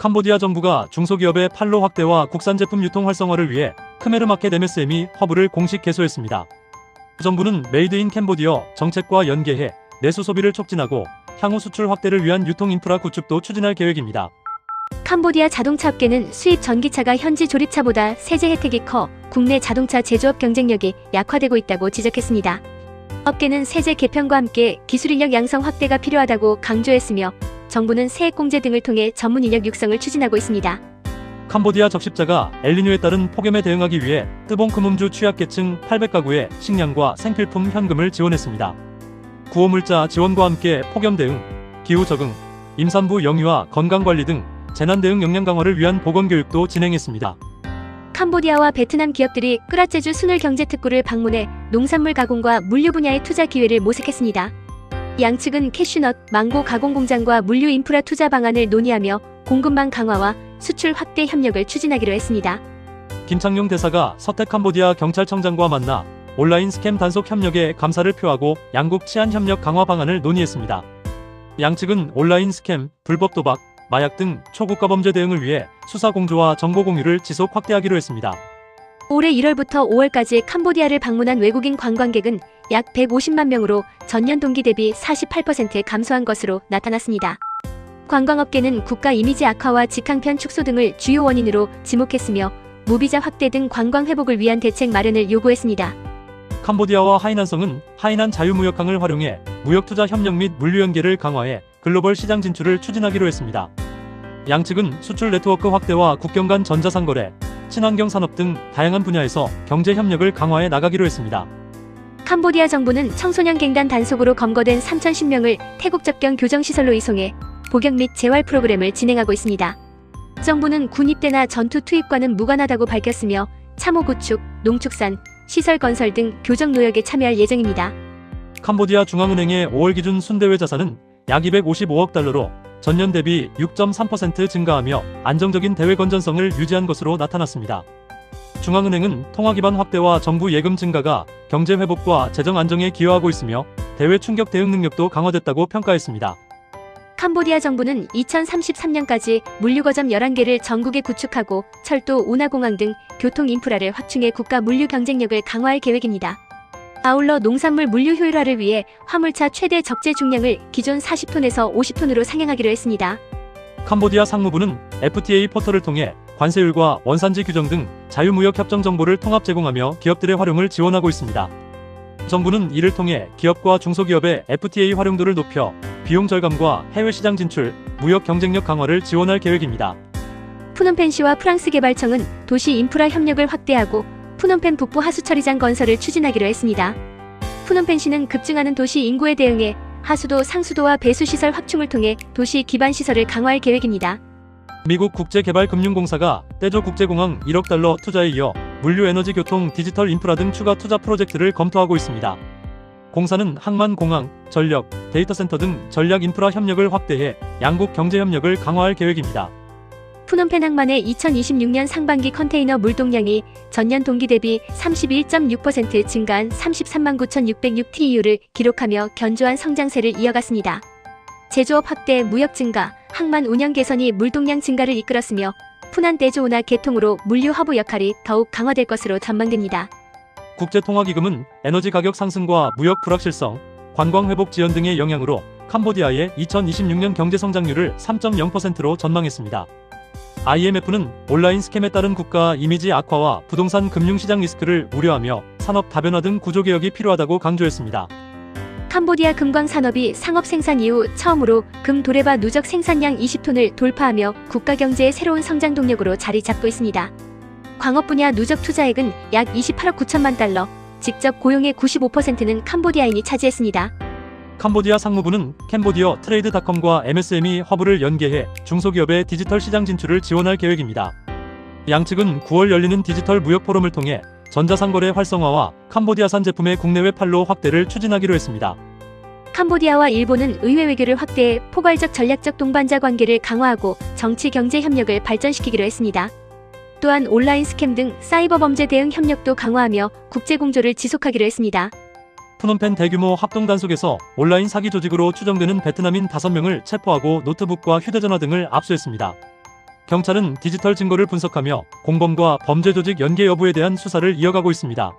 캄보디아 정부가 중소기업의 판로 확대와 국산 제품 유통 활성화를 위해 크메르마켓 MSME 허브를 공식 개소했습니다. 정부는 메이드 인 캄보디아 정책과 연계해 내수 소비를 촉진하고 향후 수출 확대를 위한 유통 인프라 구축도 추진할 계획입니다. 캄보디아 자동차 업계는 수입 전기차가 현지 조립차보다 세제 혜택이 커 국내 자동차 제조업 경쟁력이 약화되고 있다고 지적했습니다. 업계는 세제 개편과 함께 기술 인력 양성 확대가 필요하다고 강조했으며 정부는 세액공제 등을 통해 전문 인력 육성을 추진하고 있습니다. 캄보디아 적십자가 엘니뇨에 따른 폭염에 대응하기 위해 뜨봉크문주 취약계층 800가구에 식량과 생필품 현금을 지원했습니다. 구호물자 지원과 함께 폭염 대응, 기후 적응, 임산부 영유아 건강관리 등 재난 대응 역량 강화를 위한 보건교육도 진행했습니다. 캄보디아와 베트남 기업들이 끄라제주 순을경제특구를 방문해 농산물 가공과 물류 분야의 투자 기회를 모색했습니다. 양측은 캐슈넛, 망고 가공 공장과 물류 인프라 투자 방안을 논의하며 공급망 강화와 수출 확대 협력을 추진하기로 했습니다. 김창룡 대사가 서택 캄보디아 경찰청장과 만나 온라인 스캠 단속 협력에 감사를 표하고 양국 치안 협력 강화 방안을 논의했습니다. 양측은 온라인 스캠, 불법 도박, 마약 등 초국가 범죄 대응을 위해 수사 공조와 정보 공유를 지속 확대하기로 했습니다. 올해 1월부터 5월까지 캄보디아를 방문한 외국인 관광객은 약 150만 명으로 전년 동기 대비 48% 감소한 것으로 나타났습니다. 관광업계는 국가 이미지 악화와 직항편 축소 등을 주요 원인으로 지목했으며 무비자 확대 등 관광 회복을 위한 대책 마련을 요구했습니다. 캄보디아와 하이난성은 하이난 자유무역항을 활용해 무역투자 협력 및 물류 연계를 강화해 글로벌 시장 진출을 추진하기로 했습니다. 양측은 수출 네트워크 확대와 국경 간 전자상거래, 친환경 산업 등 다양한 분야에서 경제 협력을 강화해 나가기로 했습니다. 캄보디아 정부는 청소년 갱단 단속으로 검거된 3,010명을 태국 접경 교정시설로 이송해 복역 및 재활 프로그램을 진행하고 있습니다. 정부는 군 입대나 전투 투입과는 무관하다고 밝혔으며 참호 구축, 농축산, 시설 건설 등 교정 노역에 참여할 예정입니다. 캄보디아 중앙은행의 5월 기준 순대외 자산은 약 255억 달러로 전년 대비 6.3% 증가하며 안정적인 대외 건전성을 유지한 것으로 나타났습니다. 중앙은행은 통화 기반 확대와 정부 예금 증가가 경제 회복과 재정 안정에 기여하고 있으며 대외 충격 대응 능력도 강화됐다고 평가했습니다. 캄보디아 정부는 2033년까지 물류거점 11개를 전국에 구축하고 철도, 운하공항 등 교통 인프라를 확충해 국가 물류 경쟁력을 강화할 계획입니다. 아울러 농산물 물류 효율화를 위해 화물차 최대 적재 중량을 기존 40톤에서 50톤으로 상향하기로 했습니다. 캄보디아 상무부는 FTA 포털을 통해 관세율과 원산지 규정 등 자유무역 협정 정보를 통합 제공하며 기업들의 활용을 지원하고 있습니다. 정부는 이를 통해 기업과 중소기업의 FTA 활용도를 높여 비용 절감과 해외 시장 진출, 무역 경쟁력 강화를 지원할 계획입니다. 푸놈펜시와 프랑스 개발청은 도시 인프라 협력을 확대하고 푸놈펜 북부 하수 처리장 건설을 추진하기로 했습니다. 푸놈펜시는 급증하는 도시 인구에 대응해 하수도, 상수도와 배수시설 확충을 통해 도시 기반 시설을 강화할 계획입니다. 미국 국제개발금융공사가 떼조 국제공항 1억 달러 투자에 이어 물류, 에너지, 교통, 디지털 인프라 등 추가 투자 프로젝트를 검토하고 있습니다. 공사는 항만, 공항, 전력, 데이터 센터 등 전략 인프라 협력을 확대해 양국 경제 협력을 강화할 계획입니다. 푸놈펜 항만의 2026년 상반기 컨테이너 물동량이 전년 동기 대비 31.6% 증가한 33만 9,606 TEU를 기록하며 견조한 성장세를 이어갔습니다. 제조업 확대, 무역 증가, 항만 운영 개선이 물동량 증가를 이끌었으며 푸난 떼조 운하 개통으로 물류 허브 역할이 더욱 강화될 것으로 전망됩니다. 국제통화기금은 에너지 가격 상승과 무역 불확실성, 관광 회복 지연 등의 영향으로 캄보디아의 2026년 경제 성장률을 3.0%로 전망했습니다. IMF는 온라인 스캠에 따른 국가 이미지 악화와 부동산 금융시장 리스크를 우려하며 산업 다변화 등 구조개혁이 필요하다고 강조했습니다. 캄보디아 금광 산업이 상업 생산 이후 처음으로 금 도레바 누적 생산량 20톤을 돌파하며 국가 경제의 새로운 성장 동력으로 자리 잡고 있습니다. 광업 분야 누적 투자액은 약 28억 9천만 달러, 직접 고용의 95%는 캄보디아인이 차지했습니다. 캄보디아 상무부는 캄보디아 트레이드닷컴과 MSME 허브를 연계해 중소기업의 디지털 시장 진출을 지원할 계획입니다. 양측은 9월 열리는 디지털 무역 포럼을 통해 전자상거래 활성화와 캄보디아산 제품의 국내외 판로 확대를 추진하기로 했습니다. 캄보디아와 일본은 의회 외교를 확대해 포괄적 전략적 동반자 관계를 강화하고 정치 경제 협력을 발전시키기로 했습니다. 또한 온라인 스캠 등 사이버 범죄 대응 협력도 강화하며 국제 공조를 지속하기로 했습니다. 푸놈펜 대규모 합동 단속에서 온라인 사기 조직으로 추정되는 베트남인 5명을 체포하고 노트북과 휴대전화 등을 압수했습니다. 경찰은 디지털 증거를 분석하며 공범과 범죄 조직 연계 여부에 대한 수사를 이어가고 있습니다.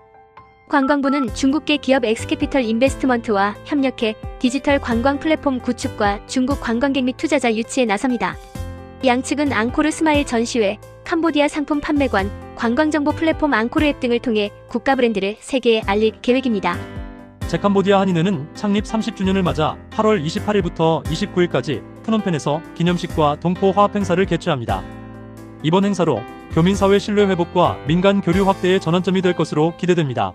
관광부는 중국계 기업 엑스캐피털 인베스트먼트와 협력해 디지털 관광 플랫폼 구축과 중국 관광객 및 투자자 유치에 나섭니다. 양측은 앙코르 스마일 전시회, 캄보디아 상품 판매관, 관광정보 플랫폼 앙코르 앱 등을 통해 국가 브랜드를 세계에 알릴 계획입니다. 제캄보디아 한인회는 창립 30주년을 맞아 8월 28일부터 29일까지 프놈펜에서 기념식과 동포 화합 행사를 개최합니다. 이번 행사로 교민사회 신뢰 회복과 민간 교류 확대의 전환점이 될 것으로 기대됩니다.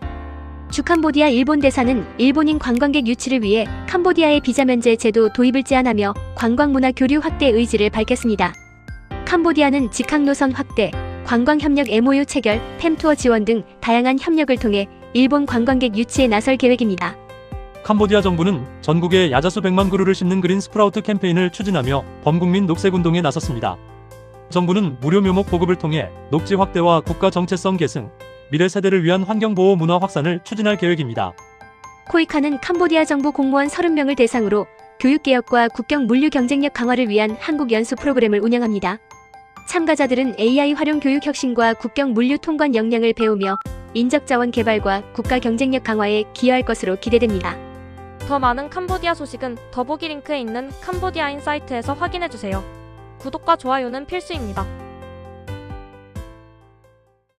주캄보디아 일본 대사는 일본인 관광객 유치를 위해 캄보디아의 비자 면제 제도 도입을 제안하며 관광 문화 교류 확대 의지를 밝혔습니다. 캄보디아는 직항 노선 확대, 관광 협력 MOU 체결, 팸투어 지원 등 다양한 협력을 통해 일본 관광객 유치에 나설 계획입니다. 캄보디아 정부는 전국에 야자수 100만 그루를 심는 그린 스프라우트 캠페인을 추진하며 범국민 녹색운동에 나섰습니다. 정부는 무료 묘목 보급을 통해 녹지 확대와 국가 정체성 계승, 미래 세대를 위한 환경보호 문화 확산을 추진할 계획입니다. 코이카는 캄보디아 정부 공무원 30명을 대상으로 교육개혁과 국경 물류 경쟁력 강화를 위한 한국 연수 프로그램을 운영합니다. 참가자들은 AI 활용 교육 혁신과 국경 물류 통관 역량을 배우며 인적자원 개발과 국가 경쟁력 강화에 기여할 것으로 기대됩니다. 더 많은 캄보디아 소식은 더보기 링크에 있는 캄보디아인 사이트에서 확인해주세요. 구독과 좋아요는 필수입니다.